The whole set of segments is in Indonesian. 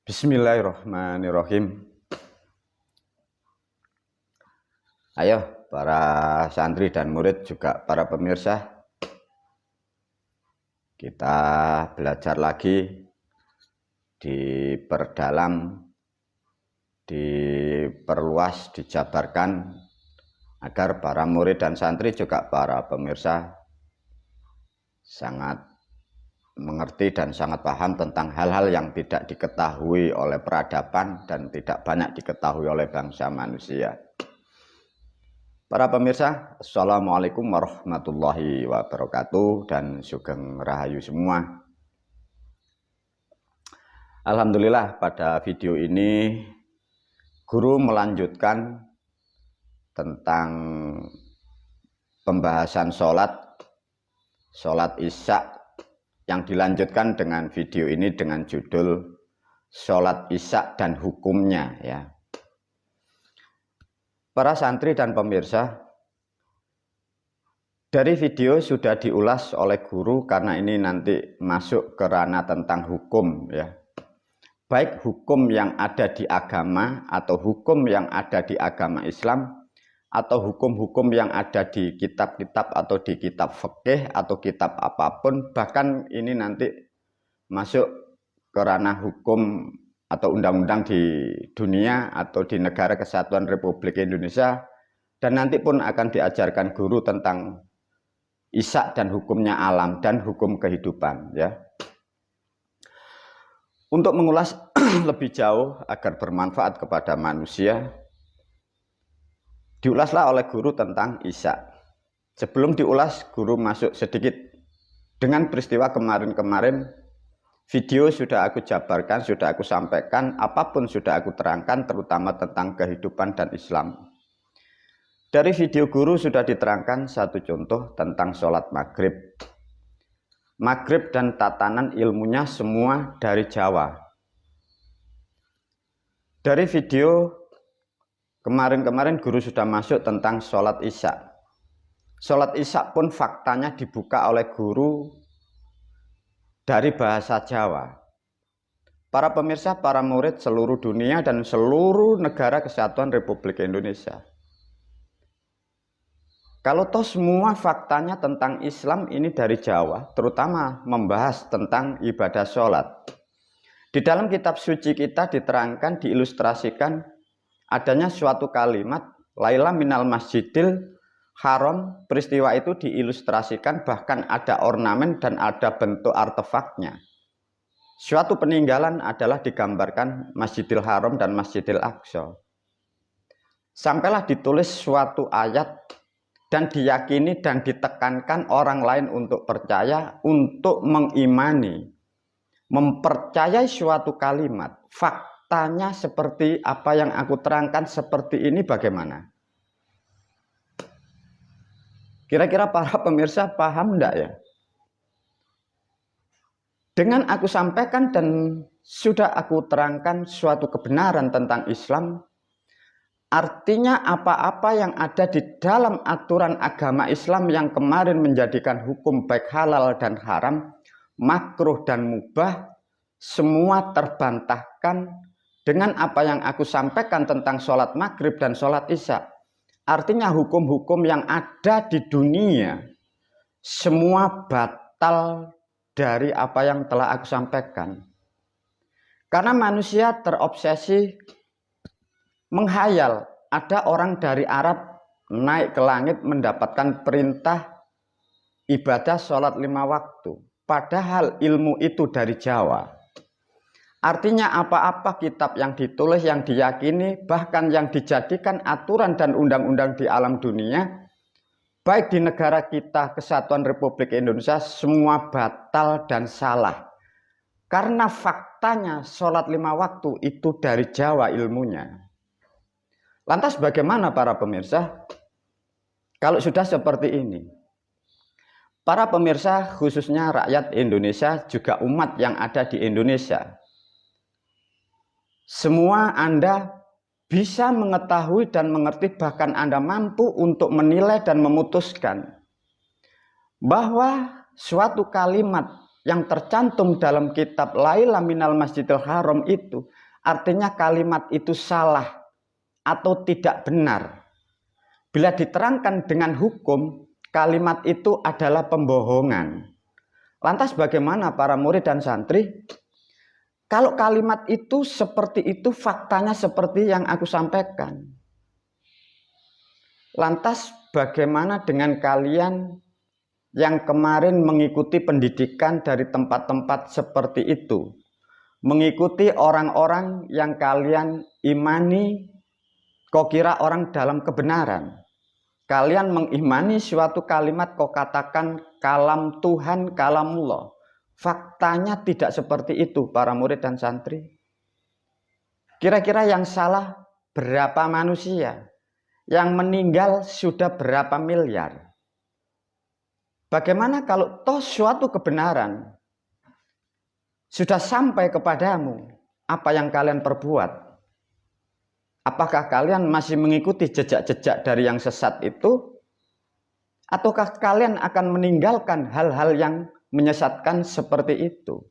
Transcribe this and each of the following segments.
Bismillahirrahmanirrahim. Ayo para santri dan murid juga para pemirsa, kita belajar lagi, diperdalam, diperluas, dijabarkan agar para murid dan santri juga para pemirsa sangat mengerti dan sangat paham tentang hal-hal yang tidak diketahui oleh peradaban dan tidak banyak diketahui oleh bangsa manusia. Para pemirsa, Assalamualaikum warahmatullahi wabarakatuh dan sugeng rahayu semua. Alhamdulillah, pada video ini guru melanjutkan tentang pembahasan sholat Isya yang dilanjutkan dengan video ini dengan judul sholat Isya dan hukumnya, ya. Para santri dan pemirsa, dari video sudah diulas oleh guru karena ini nanti masuk ke ranah tentang hukum, ya. Baik hukum yang ada di agama atau hukum yang ada di agama Islam atau hukum-hukum yang ada di kitab-kitab atau di kitab fikih atau kitab apapun, bahkan ini nanti masuk ke ranah hukum atau undang-undang di dunia atau di negara kesatuan Republik Indonesia, dan nanti pun akan diajarkan guru tentang Isya dan hukumnya alam dan hukum kehidupan, ya. Untuk mengulas lebih jauh agar bermanfaat kepada manusia, diulaslah oleh guru tentang Isya. Sebelum diulas, guru masuk sedikit dengan peristiwa kemarin-kemarin. Video sudah aku jabarkan, sudah aku sampaikan, apapun sudah aku terangkan, terutama tentang kehidupan dan Islam. Dari video guru sudah diterangkan satu contoh tentang sholat maghrib. Maghrib dan tatanan ilmunya semua dari Jawa. Dari video kemarin-kemarin guru sudah masuk tentang sholat Isya. Sholat Isya pun faktanya dibuka oleh guru dari bahasa Jawa. Para pemirsa, para murid seluruh dunia dan seluruh negara kesatuan Republik Indonesia. Kalau toh semua faktanya tentang Islam ini dari Jawa, terutama membahas tentang ibadah sholat. Di dalam kitab suci kita diterangkan, diilustrasikan adanya suatu kalimat Laila minal masjidil haram. Peristiwa itu diilustrasikan, bahkan ada ornamen dan ada bentuk artefaknya. Suatu peninggalan adalah digambarkan Masjidil Haram dan Masjidil Aqsa. Sampailah ditulis suatu ayat dan diyakini dan ditekankan orang lain untuk percaya, untuk mengimani, mempercayai suatu kalimat. Faktanya seperti apa yang aku terangkan seperti ini, bagaimana? Kira-kira para pemirsa paham enggak, ya? Dengan aku sampaikan dan sudah aku terangkan suatu kebenaran tentang Islam, artinya apa-apa yang ada di dalam aturan agama Islam yang kemarin menjadikan hukum baik halal dan haram, makruh dan mubah, semua terbantahkan dengan apa yang aku sampaikan tentang sholat maghrib dan sholat Isya. Artinya hukum-hukum yang ada di dunia semua batal dari apa yang telah aku sampaikan. Karena manusia terobsesi menghayal ada orang dari Arab naik ke langit mendapatkan perintah ibadah sholat 5 waktu. Padahal ilmu itu dari Jawa. Artinya apa-apa kitab yang ditulis, yang diyakini, bahkan yang dijadikan aturan dan undang-undang di alam dunia, baik di negara kita Kesatuan Republik Indonesia, semua batal dan salah. Karena faktanya sholat 5 waktu itu dari Jawa ilmunya. Lantas bagaimana para pemirsa kalau sudah seperti ini? Para pemirsa, khususnya rakyat Indonesia, juga umat yang ada di Indonesia, semua Anda bisa mengetahui dan mengerti, bahkan Anda mampu untuk menilai dan memutuskan bahwa suatu kalimat yang tercantum dalam kitab Laila minal Masjidil Haram itu, artinya kalimat itu salah atau tidak benar. Bila diterangkan dengan hukum, kalimat itu adalah pembohongan. Lantas bagaimana para murid dan santri? Kalau kalimat itu seperti itu, faktanya seperti yang aku sampaikan. Lantas bagaimana dengan kalian yang kemarin mengikuti pendidikan dari tempat-tempat seperti itu? Mengikuti orang-orang yang kalian imani, kau kira orang dalam kebenaran. Kalian mengimani suatu kalimat, kau katakan kalam Tuhan, kalamullah. Faktanya tidak seperti itu para murid dan santri. Kira-kira yang salah berapa manusia? Yang meninggal sudah berapa miliar? Bagaimana kalau toh suatu kebenaran sudah sampai kepadamu, apa yang kalian perbuat? Apakah kalian masih mengikuti jejak-jejak dari yang sesat itu? Ataukah kalian akan meninggalkan hal-hal yang menyesatkan seperti itu?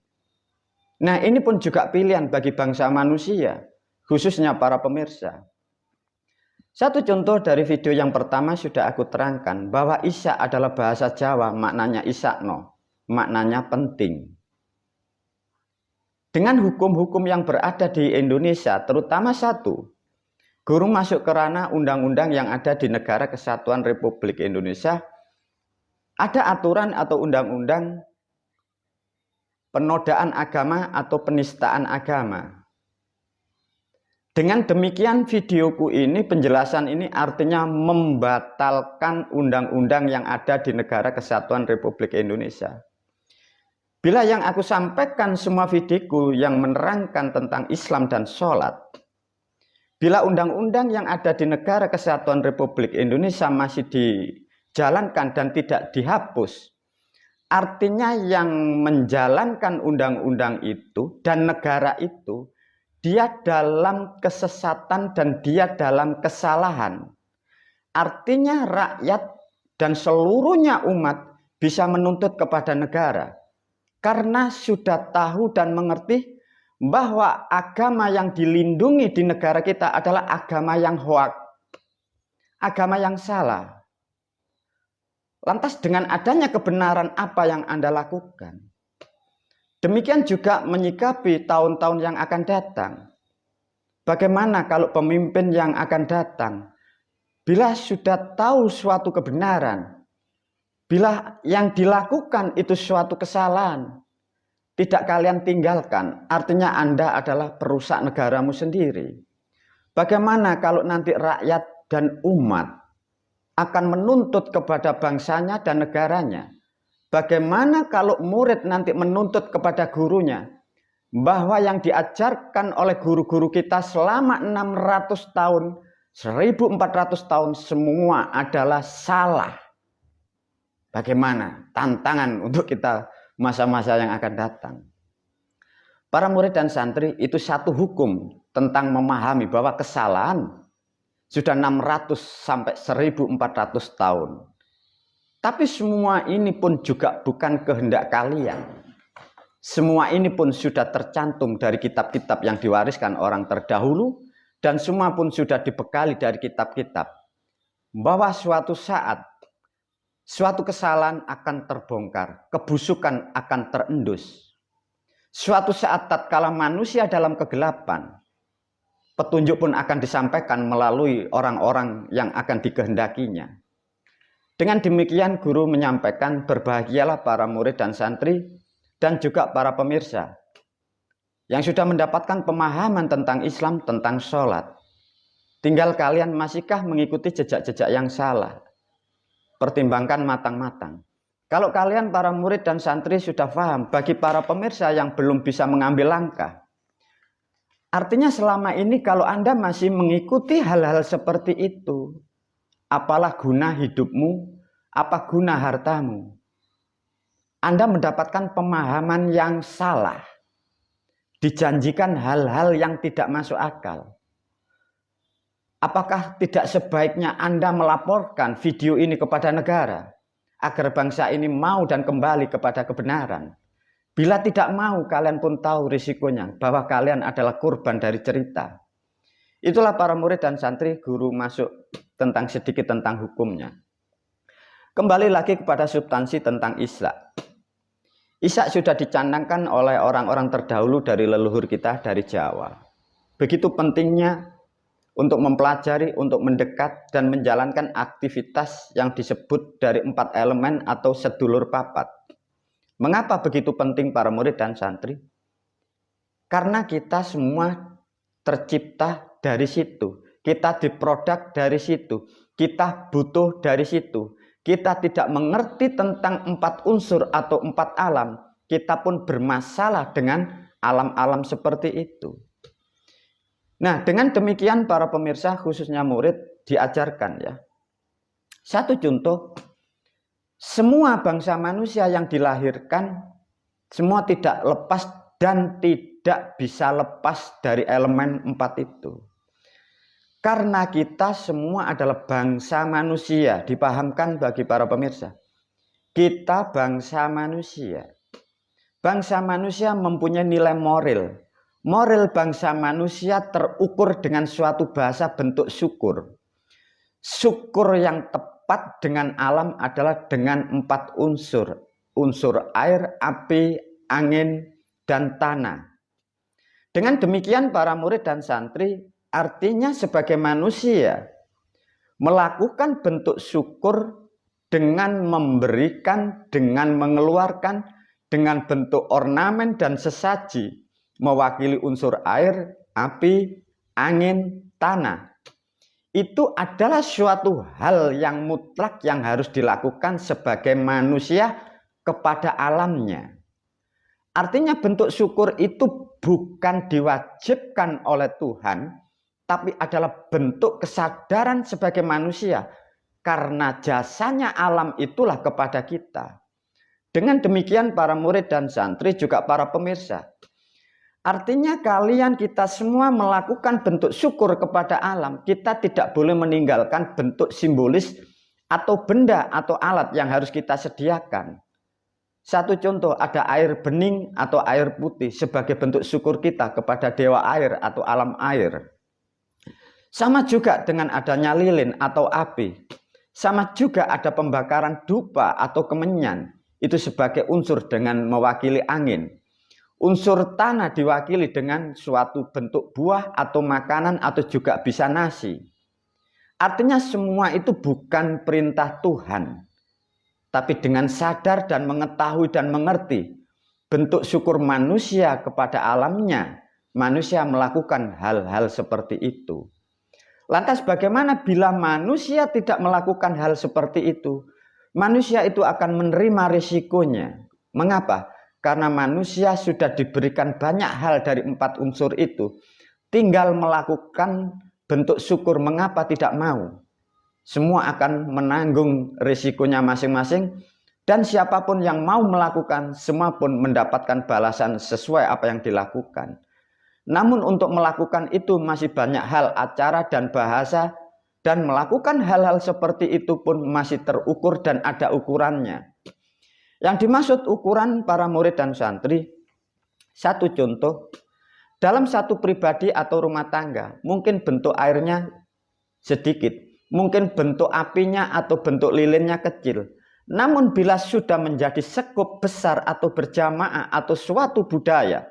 Nah, ini pun juga pilihan bagi bangsa manusia, khususnya para pemirsa. Satu contoh dari video yang pertama sudah aku terangkan, bahwa isya adalah bahasa Jawa, maknanya isakno, maknanya penting. Dengan hukum-hukum yang berada di Indonesia, terutama satu, guru masuk ke ranah undang-undang yang ada di Negara Kesatuan Republik Indonesia, ada aturan atau undang-undang penodaan agama atau penistaan agama. Dengan demikian videoku ini, penjelasan ini artinya membatalkan undang-undang yang ada di Negara Kesatuan Republik Indonesia. Bila yang aku sampaikan semua videoku yang menerangkan tentang Islam dan sholat, bila undang-undang yang ada di Negara Kesatuan Republik Indonesia masih dijalankan dan tidak dihapus, artinya yang menjalankan undang-undang itu dan negara itu, dia dalam kesesatan dan dia dalam kesalahan. Artinya rakyat dan seluruhnya umat bisa menuntut kepada negara, karena sudah tahu dan mengerti bahwa agama yang dilindungi di negara kita adalah agama yang hoak, agama yang salah. Lantas dengan adanya kebenaran apa yang Anda lakukan? Demikian juga menyikapi tahun-tahun yang akan datang. Bagaimana kalau pemimpin yang akan datang, bila sudah tahu suatu kebenaran, bila yang dilakukan itu suatu kesalahan, tidak kalian tinggalkan, artinya Anda adalah perusak negaramu sendiri. Bagaimana kalau nanti rakyat dan umat akan menuntut kepada bangsanya dan negaranya? Bagaimana kalau murid nanti menuntut kepada gurunya bahwa yang diajarkan oleh guru-guru kita selama 600 tahun, 1400 tahun semua adalah salah? Bagaimana? Tantangan untuk kita masa-masa yang akan datang. Para murid dan santri, itu satu hukum tentang memahami bahwa kesalahan sudah 600 sampai 1400 tahun. Tapi semua ini pun juga bukan kehendak kalian. Semua ini pun sudah tercantum dari kitab-kitab yang diwariskan orang terdahulu, dan semua pun sudah dibekali dari kitab-kitab. Bahwa suatu saat, suatu kesalahan akan terbongkar, kebusukan akan terendus. Suatu saat tatkala manusia dalam kegelapan, petunjuk pun akan disampaikan melalui orang-orang yang akan dikehendakinya. Dengan demikian guru menyampaikan, berbahagialah para murid dan santri dan juga para pemirsa yang sudah mendapatkan pemahaman tentang Islam, tentang sholat. Tinggal kalian masihkah mengikuti jejak-jejak yang salah? Pertimbangkan matang-matang. Kalau kalian para murid dan santri sudah paham, bagi para pemirsa yang belum bisa mengambil langkah, artinya selama ini kalau Anda masih mengikuti hal-hal seperti itu, apalah guna hidupmu, apa guna hartamu? Anda mendapatkan pemahaman yang salah, dijanjikan hal-hal yang tidak masuk akal. Apakah tidak sebaiknya Anda melaporkan video ini kepada negara, agar bangsa ini mau dan kembali kepada kebenaran? Bila tidak mau, kalian pun tahu risikonya bahwa kalian adalah korban dari cerita. Itulah para murid dan santri, guru masuk sedikit tentang hukumnya. Kembali lagi kepada substansi tentang Ishak. Ishak sudah dicanangkan oleh orang-orang terdahulu dari leluhur kita dari Jawa. Begitu pentingnya untuk mempelajari, untuk mendekat dan menjalankan aktivitas yang disebut dari 4 elemen atau sedulur papat. Mengapa begitu penting para murid dan santri? Karena kita semua tercipta dari situ. Kita diproduk dari situ. Kita butuh dari situ. Kita tidak mengerti tentang 4 unsur atau 4 alam. Kita pun bermasalah dengan alam-alam seperti itu. Nah, dengan demikian para pemirsa khususnya murid diajarkan ya. Satu contoh, semua bangsa manusia yang dilahirkan semua tidak lepas dan tidak bisa lepas dari elemen 4 itu. Karena kita semua adalah bangsa manusia, dipahamkan bagi para pemirsa. Kita bangsa manusia. Bangsa manusia mempunyai nilai moral. Moral bangsa manusia terukur dengan suatu bahasa bentuk syukur. Syukur yang tepat dengan alam adalah dengan 4 unsur. Unsur air, api, angin, dan tanah. Dengan demikian para murid dan santri, artinya sebagai manusia melakukan bentuk syukur dengan memberikan, dengan mengeluarkan, dengan bentuk ornamen dan sesaji, mewakili unsur air, api, angin, tanah. Itu adalah suatu hal yang mutlak yang harus dilakukan sebagai manusia kepada alamnya. Artinya bentuk syukur itu bukan diwajibkan oleh Tuhan, tapi adalah bentuk kesadaran sebagai manusia. Karena jasanya alam itulah kepada kita. Dengan demikian para murid dan santri juga para pemirsa. Artinya kalian kita semua melakukan bentuk syukur kepada alam. Kita tidak boleh meninggalkan bentuk simbolis atau benda atau alat yang harus kita sediakan. Satu contoh, ada air bening atau air putih sebagai bentuk syukur kita kepada dewa air atau alam air. Sama juga dengan adanya lilin atau api. Sama juga ada pembakaran dupa atau kemenyan. Itu sebagai unsur dengan mewakili angin. Unsur tanah diwakili dengan suatu bentuk buah atau makanan atau juga bisa nasi. Artinya semua itu bukan perintah Tuhan. Tapi dengan sadar dan mengetahui dan mengerti bentuk syukur manusia kepada alamnya, manusia melakukan hal-hal seperti itu. Lantas bagaimana bila manusia tidak melakukan hal seperti itu? Manusia itu akan menerima risikonya. Mengapa? Karena manusia sudah diberikan banyak hal dari 4 unsur itu. Tinggal melakukan bentuk syukur, mengapa tidak mau? Semua akan menanggung risikonya masing-masing. Dan siapapun yang mau melakukan, semua pun mendapatkan balasan sesuai apa yang dilakukan. Namun untuk melakukan itu masih banyak hal, acara dan bahasa. Dan melakukan hal-hal seperti itu pun masih terukur dan ada ukurannya. Yang dimaksud ukuran para murid dan santri, satu contoh, dalam satu pribadi atau rumah tangga, mungkin bentuk airnya sedikit, mungkin bentuk apinya atau bentuk lilinnya kecil. Namun bila sudah menjadi sekup besar atau berjamaah atau suatu budaya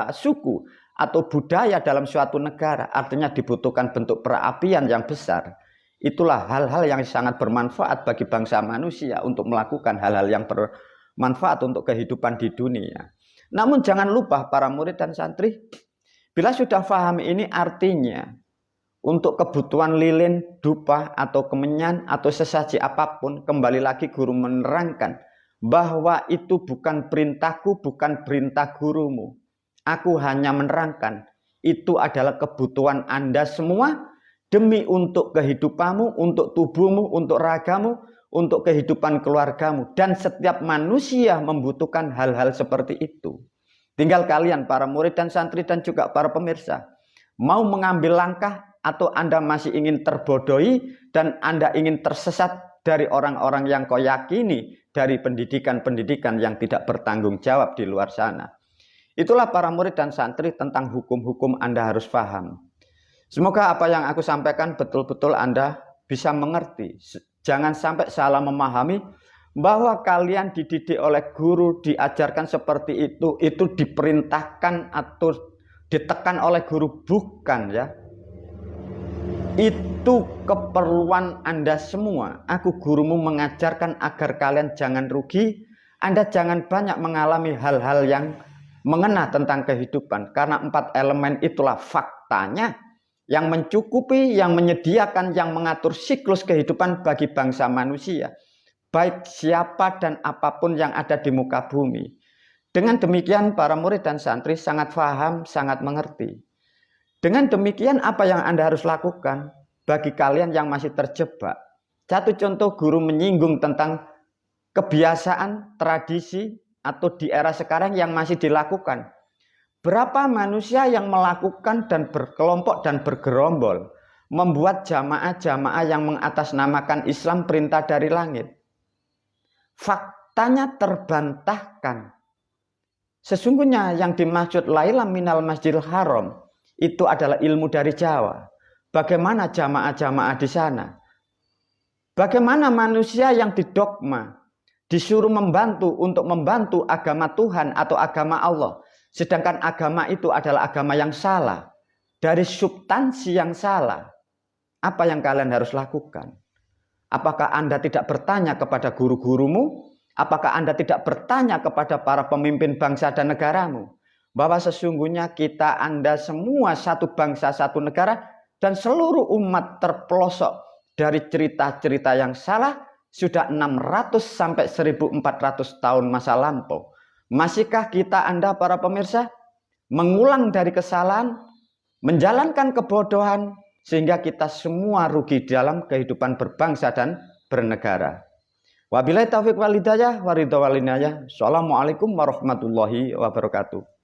suku, atau budaya dalam suatu negara, artinya dibutuhkan bentuk perapian yang besar. Itulah hal-hal yang sangat bermanfaat bagi bangsa manusia untuk melakukan hal-hal yang bermanfaat untuk kehidupan di dunia. Namun jangan lupa para murid dan santri, bila sudah paham ini artinya untuk kebutuhan lilin, dupa atau kemenyan atau sesaji apapun, kembali lagi guru menerangkan bahwa itu bukan perintahku, bukan perintah gurumu. Aku hanya menerangkan itu adalah kebutuhan Anda semua demi untuk kehidupanmu, untuk tubuhmu, untuk ragamu, untuk kehidupan keluargamu. Dan setiap manusia membutuhkan hal-hal seperti itu. Tinggal kalian para murid dan santri dan juga para pemirsa mau mengambil langkah atau Anda masih ingin terbodohi dan Anda ingin tersesat dari orang-orang yang kau yakini dari pendidikan-pendidikan yang tidak bertanggung jawab di luar sana. Itulah para murid dan santri tentang hukum-hukum Anda harus paham. Semoga apa yang aku sampaikan betul-betul Anda bisa mengerti. Jangan sampai salah memahami bahwa kalian dididik oleh guru, diajarkan seperti itu diperintahkan atau ditekan oleh guru, bukan ya. Itu keperluan Anda semua. Aku gurumu mengajarkan agar kalian jangan rugi, Anda jangan banyak mengalami hal-hal yang mengena tentang kehidupan. Karena 4 elemen itulah faktanya yang mencukupi, yang menyediakan, yang mengatur siklus kehidupan bagi bangsa manusia. Baik siapa dan apapun yang ada di muka bumi. Dengan demikian para murid dan santri sangat paham, sangat mengerti. Dengan demikian apa yang Anda harus lakukan bagi kalian yang masih terjebak? Satu contoh, guru menyinggung tentang kebiasaan, tradisi, atau di era sekarang yang masih dilakukan. Berapa manusia yang melakukan dan berkelompok dan bergerombol, membuat jamaah-jamaah yang mengatasnamakan Islam perintah dari langit. Faktanya terbantahkan. Sesungguhnya yang dimaksud Laila minal Masjidil Haram itu adalah ilmu dari Jawa. Bagaimana jamaah-jamaah di sana? Bagaimana manusia yang didogma disuruh untuk membantu agama Tuhan atau agama Allah, sedangkan agama itu adalah agama yang salah, dari substansi yang salah. Apa yang kalian harus lakukan? Apakah Anda tidak bertanya kepada guru-gurumu? Apakah Anda tidak bertanya kepada para pemimpin bangsa dan negaramu? Bahwa sesungguhnya kita Anda semua satu bangsa, satu negara, dan seluruh umat terpelosok dari cerita-cerita yang salah sudah 600 sampai 1400 tahun masa lampau. Masihkah kita Anda para pemirsa mengulang dari kesalahan, menjalankan kebodohan, sehingga kita semua rugi dalam kehidupan berbangsa dan bernegara. Wabillahi taufiq wal hidayah wa ridha wal inayah. Assalamualaikum warahmatullahi wabarakatuh.